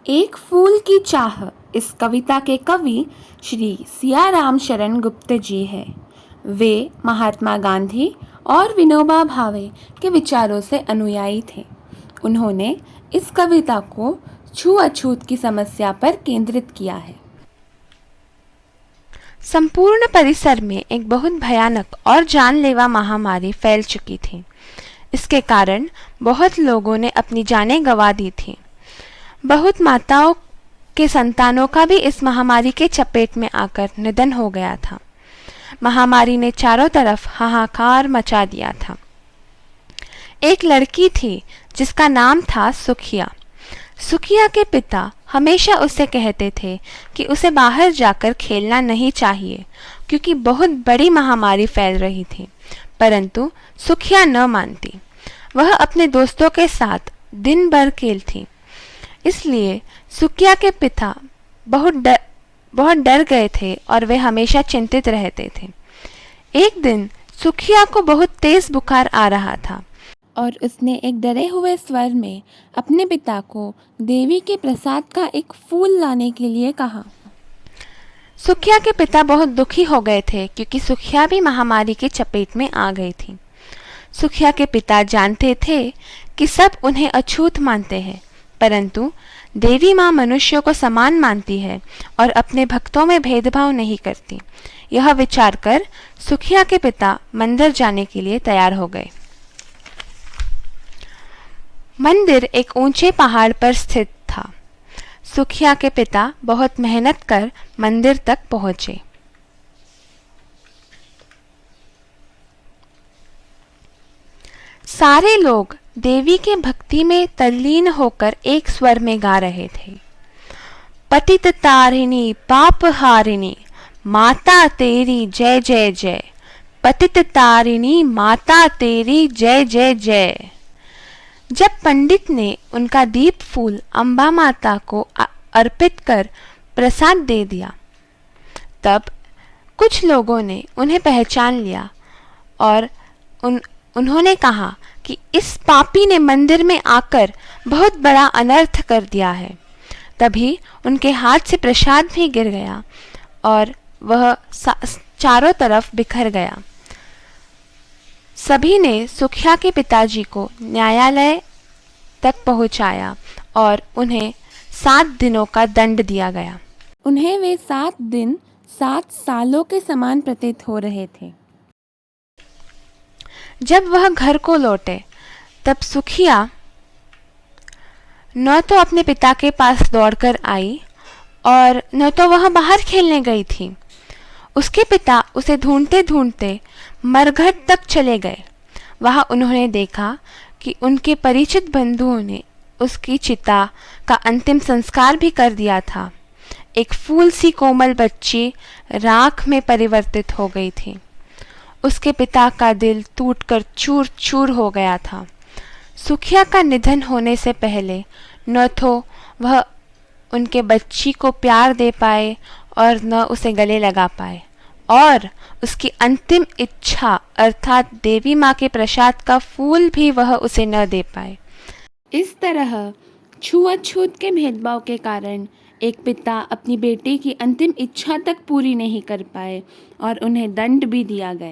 एक फूल की चाह इस कविता के कवि श्री सियाराम शरण गुप्त जी हैं। वे महात्मा गांधी और विनोबा भावे के विचारों से अनुयायी थे। उन्होंने इस कविता को छूअछूत की समस्या पर केंद्रित किया है। संपूर्ण परिसर में एक बहुत भयानक और जानलेवा महामारी फैल चुकी थी। इसके कारण बहुत लोगों ने अपनी जानें गंवा दी थी। बहुत माताओं के संतानों का भी इस महामारी के चपेट में आकर निधन हो गया था। महामारी ने चारों तरफ हाहाकार मचा दिया था। एक लड़की थी जिसका नाम था सुखिया। सुखिया के पिता हमेशा उसे कहते थे कि उसे बाहर जाकर खेलना नहीं चाहिए क्योंकि बहुत बड़ी महामारी फैल रही थी, परंतु सुखिया न मानती। वह अपने दोस्तों के साथ दिन भर खेलती। इसलिए सुखिया के पिता बहुत डर गए थे और वे हमेशा चिंतित रहते थे। एक दिन सुखिया को बहुत तेज बुखार आ रहा था और उसने एक डरे हुए स्वर में अपने पिता को देवी के प्रसाद का एक फूल लाने के लिए कहा। सुखिया के पिता बहुत दुखी हो गए थे क्योंकि सुखिया भी महामारी के चपेट में आ गई थी। सुखिया के पिता जानते थे कि सब उन्हें अछूत मानते हैं, परंतु देवी माँ मनुष्यों को समान मानती है और अपने भक्तों में भेदभाव नहीं करती। यह विचार कर सुखिया के पिता मंदिर जाने के लिए तैयार हो गए। मंदिर एक ऊंचे पहाड़ पर स्थित था। सुखिया के पिता बहुत मेहनत कर मंदिर तक पहुंचे। सारे लोग देवी के भक्ति में तल्लीन होकर एक स्वर में गा रहे थे। पतित तारिणी पाप हारिणी माता तेरी जय जय जय। पतित तारिणी माता तेरी जय जय जय। जब पंडित ने उनका दीप फूल अम्बा माता को अर्पित कर प्रसाद दे दिया, तब कुछ लोगों ने उन्हें पहचान लिया और उन्होंने कहा कि इस पापी ने मंदिर में आकर बहुत बड़ा अनर्थ कर दिया है। तभी उनके हाथ से प्रसाद भी गिर गया और वह चारों तरफ बिखर गया। सभी ने सुखिया के पिताजी को न्यायालय तक पहुंचाया और उन्हें 7 दिनों का दंड दिया गया। उन्हें वे 7 दिन 7 सालों के समान प्रतीत हो रहे थे। जब वह घर को लौटे तब सुखिया न तो अपने पिता के पास दौड़कर आई और न तो वह बाहर खेलने गई थी। उसके पिता उसे ढूंढते ढूंढते मरघट तक चले गए। वहां उन्होंने देखा कि उनके परिचित बंधुओं ने उसकी चिता का अंतिम संस्कार भी कर दिया था। एक फूल सी कोमल बच्ची राख में परिवर्तित हो गई थी। उसके पिता का दिल टूटकर चूर चूर हो गया था। सुखिया का निधन होने से पहले न तो वह उनके बच्ची को प्यार दे पाए और न उसे गले लगा पाए, और उसकी अंतिम इच्छा अर्थात देवी माँ के प्रसाद का फूल भी वह उसे न दे पाए। इस तरह छूअछूत के भेदभाव के कारण एक पिता अपनी बेटी की अंतिम इच्छा तक पूरी नहीं कर पाए और उन्हें दंड भी दिया गया।